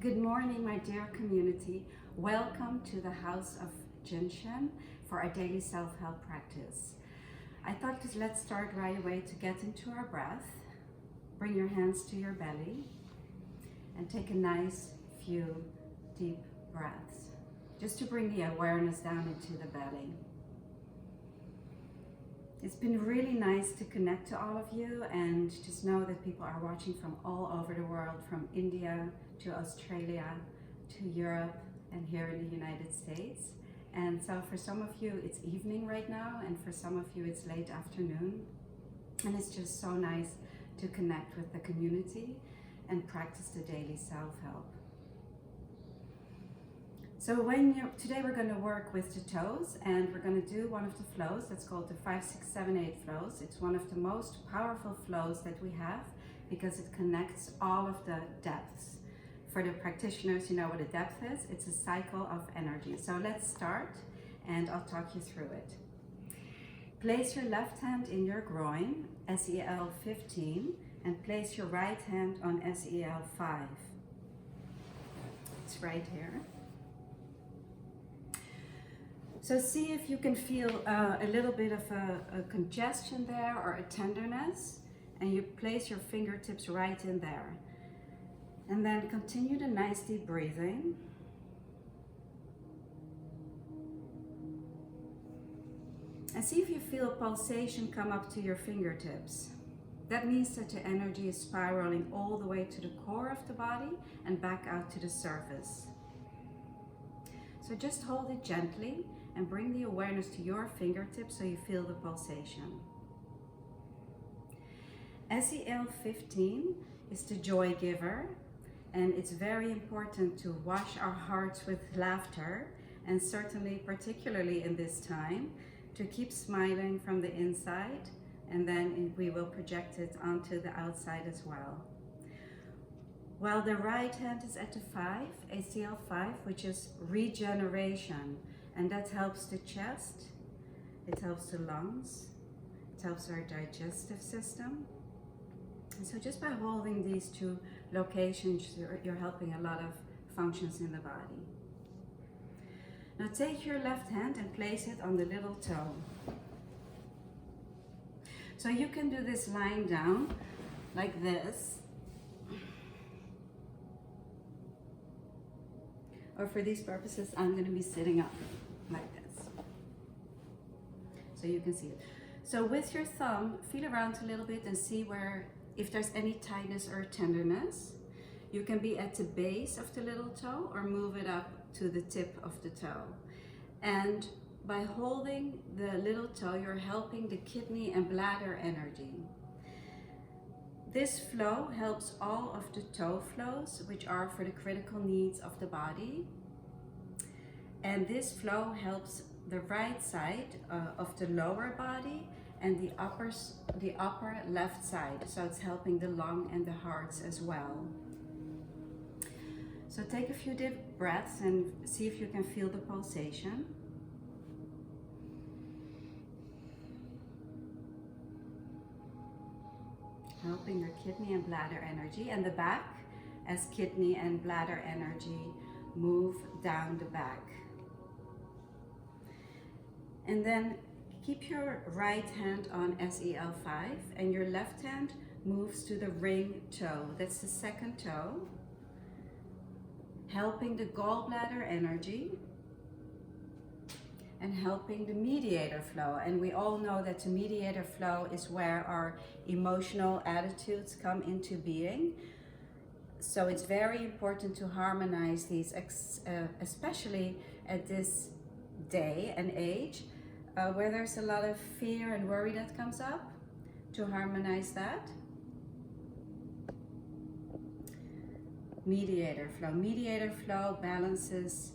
Good morning, my dear community. Welcome to the house of Jin Shin for our daily self-help practice. I thought let's start right away to get into our breath. Bring your hands to your belly and take a nice few deep breaths, just to bring the awareness down into the belly. It's been really nice to connect to all of you, and just know that people are watching from all over the world, from India to Australia to Europe and here in the United States. And so for some of you it's evening right now, and for some of you it's late afternoon. And it's just so nice to connect with the community and practice the daily self-help. So today we're going to work with the toes, and we're going to do one of the flows that's called the 5, 6, 7, 8 flows. It's one of the most powerful flows that we have because it connects all of the depths. For the practitioners, you know what a depth is. It's a cycle of energy. So let's start, and I'll talk you through it. Place your left hand in your groin, SEL 15, and place your right hand on SEL 5. It's right here. So see if you can feel a little bit of a congestion there or a tenderness, and you place your fingertips right in there. And then continue the nice deep breathing. And see if you feel pulsation come up to your fingertips. That means that the energy is spiraling all the way to the core of the body and back out to the surface. So just hold it gently and bring the awareness to your fingertips so you feel the pulsation. SEL 15 is the joy giver, and it's very important to wash our hearts with laughter, and certainly particularly in this time to keep smiling from the inside, and then we will project it onto the outside as well. While the right hand is at the 5, SEL 5, which is regeneration, and that helps the chest, it helps the lungs, it helps our digestive system. And so just by holding these two locations, you're helping a lot of functions in the body. Now take your left hand and place it on the little toe. So you can do this lying down like this, or for these purposes I'm going to be sitting up like this so you can see it. So with your thumb, feel around a little bit and see if there's any tightness or tenderness. You can be at the base of the little toe or move it up to the tip of the toe. And by holding the little toe, you're helping the kidney and bladder energy. This flow helps all of the toe flows, which are for the critical needs of the body. And this flow helps the right side of the lower body and the upper left side. So it's helping the lung and the hearts as well. So take a few deep breaths and see if you can feel the pulsation. Helping your kidney and bladder energy, and the back as kidney and bladder energy move down the back. And then keep your right hand on SEL 5, and your left hand moves to the ring toe. That's the second toe, helping the gallbladder energy and helping the mediator flow. And we all know that the mediator flow is where our emotional attitudes come into being. So it's very important to harmonize these, especially at this day and age, where there's a lot of fear and worry that comes up, to harmonize that. Mediator flow. Mediator flow balances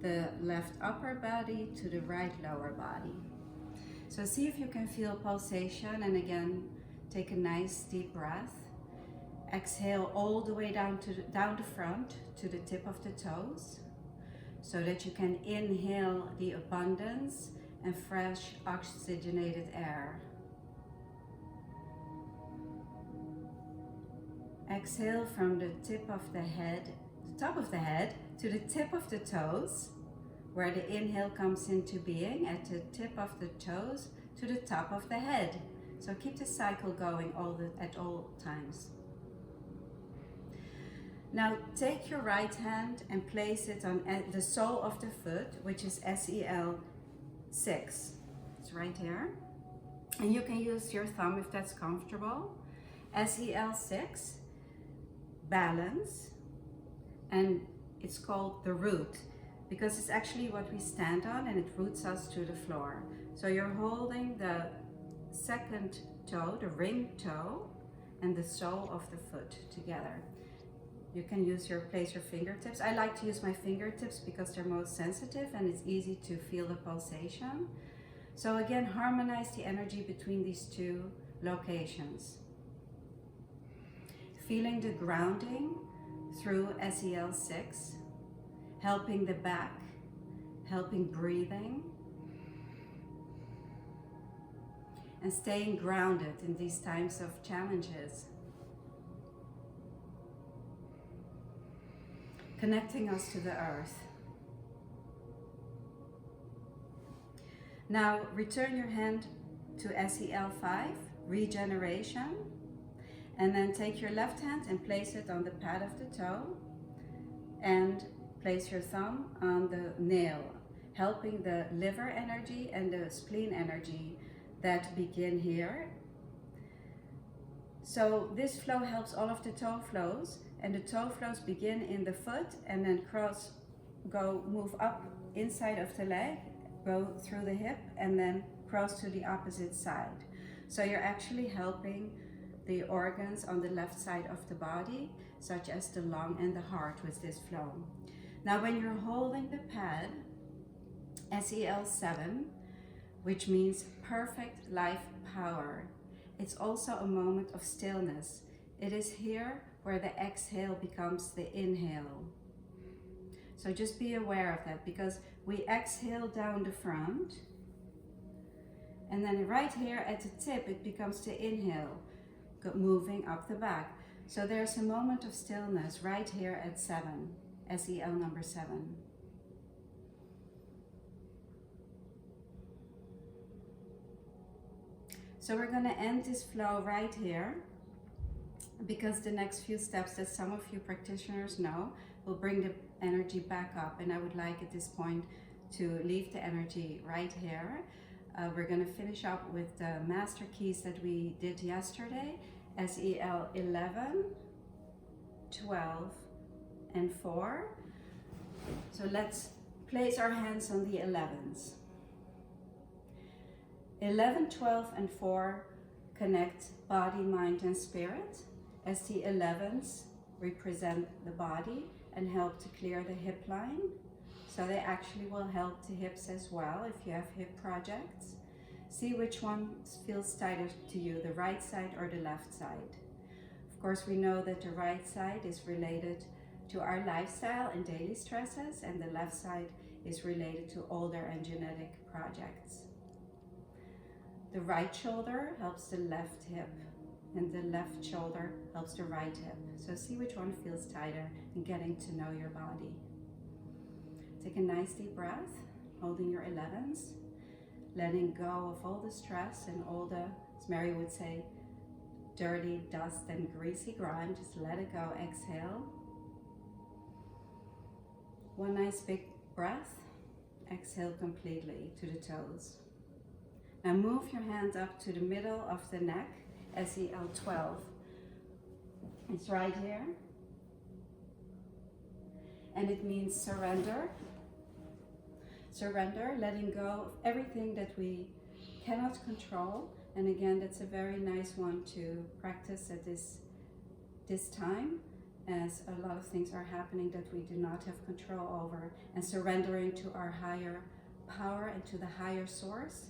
the left upper body to the right lower body. So see if you can feel pulsation, and again, take a nice deep breath. Exhale all the way down the front to the tip of the toes, so that you can inhale the abundance and fresh oxygenated air. Exhale from the tip of the head the top of the head to the tip of the toes, where the inhale comes into being at the tip of the toes to the top of the head. So keep the cycle going at all times. Now take your right hand and place it on the sole of the foot, which is SEL 6. It's right here. And you can use your thumb if that's comfortable. SEL 6, balance, and it's called the root because it's actually what we stand on and it roots us to the floor. So you're holding the second toe, the ring toe, and the sole of the foot together. You can place your fingertips. I like to use my fingertips because they're most sensitive and it's easy to feel the pulsation. So again, harmonize the energy between these two locations. Feeling the grounding through SEL 6, helping the back, helping breathing, and staying grounded in these times of challenges. Connecting us to the earth. Now return your hand to SEL 5, regeneration, and then take your left hand and place it on the pad of the toe and place your thumb on the nail, helping the liver energy and the spleen energy that begin here. So this flow helps all of the toe flows, and the toe flows begin in the foot and then move up inside of the leg, go through the hip, and then cross to the opposite side. So you're actually helping the organs on the left side of the body, such as the lung and the heart, with this flow. Now when you're holding the pad, SEL 7, which means perfect life power, it's also a moment of stillness. It is here where the exhale becomes the inhale. So just be aware of that, because we exhale down the front, and then right here at the tip it becomes the inhale, moving up the back. So there's a moment of stillness right here at 7, SEL number 7. So we're going to end this flow right here, because the next few steps that some of you practitioners know will bring the energy back up, and I would like at this point to leave the energy right here. We're going to finish up with the master keys that we did yesterday, SEL 11, 12, and 4. So let's place our hands on the 11s. 11, 12, and 4 connect body, mind, and spirit, as the 11s represent the body and help to clear the hip line. So they actually will help the hips as well if you have hip projects. See which one feels tighter to you, the right side or the left side. Of course, we know that the right side is related to our lifestyle and daily stresses, and the left side is related to older and genetic projects. The right shoulder helps the left hip, and the left shoulder helps the right hip. So see which one feels tighter and getting to know your body. Take a nice deep breath, holding your 11s, letting go of all the stress and all the, as Mary would say, dirty dust and greasy grime. Just let it go, exhale. One nice big breath, exhale completely to the toes. Now move your hand up to the middle of the neck, SEL 12. It's right here. And it means surrender. Surrender, letting go of everything that we cannot control. And again, that's a very nice one to practice at this time, as a lot of things are happening that we do not have control over, and surrendering to our higher power and to the higher source,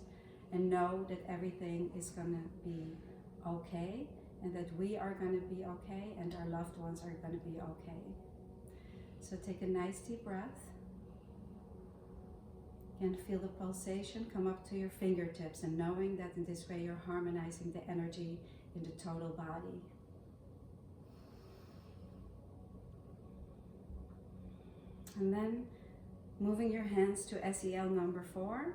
and know that everything is going to be okay, and that we are going to be okay, and our loved ones are going to be okay. So take a nice deep breath. And feel the pulsation come up to your fingertips, and knowing that in this way you're harmonizing the energy in the total body. And then moving your hands to SEL number 4,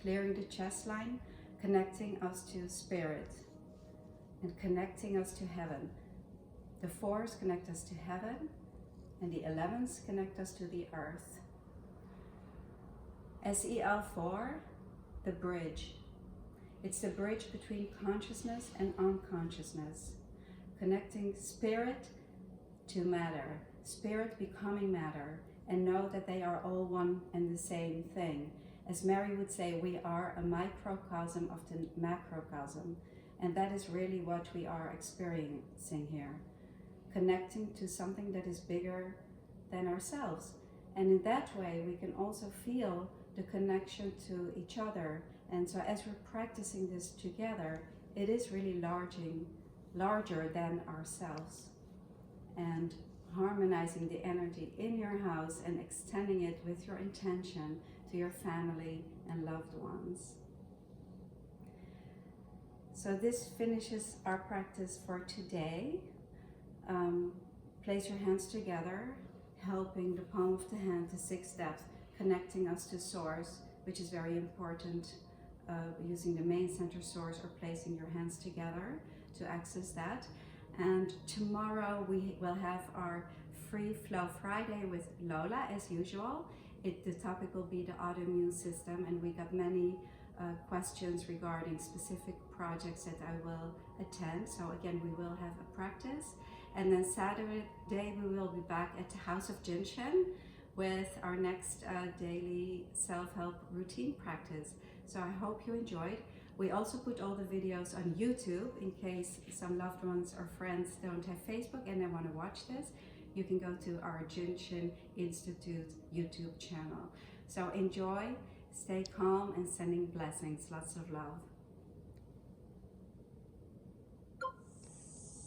clearing the chest line, connecting us to spirit and connecting us to heaven. The 4s connect us to heaven and the 11s connect us to the earth. SEL4, the bridge. It's the bridge between consciousness and unconsciousness, connecting spirit to matter, spirit becoming matter, and know that they are all one and the same thing. As Mary would say, we are a microcosm of the macrocosm, and that is really what we are experiencing here, connecting to something that is bigger than ourselves. And in that way, we can also feel the connection to each other. And so as we're practicing this together, it is really larger than ourselves. And harmonizing the energy in your house and extending it with your intention to your family and loved ones. So this finishes our practice for today. Place your hands together, helping the palm of the hand to 6 depth, connecting us to source, which is very important, using the main center source or placing your hands together to access that. And tomorrow we will have our Free Flow Friday with Lola as usual. The topic will be the autoimmune system, and we got many questions regarding specific projects that I will attend. So again, we will have a practice. And then Saturday we will be back at the House of Jin Shin with our next daily self-help routine practice. So I hope you enjoyed. We also put all the videos on YouTube in case some loved ones or friends don't have Facebook and they want to watch this. You can go to our Jin Shin Institute YouTube channel. So enjoy, stay calm, and sending blessings. Lots of love.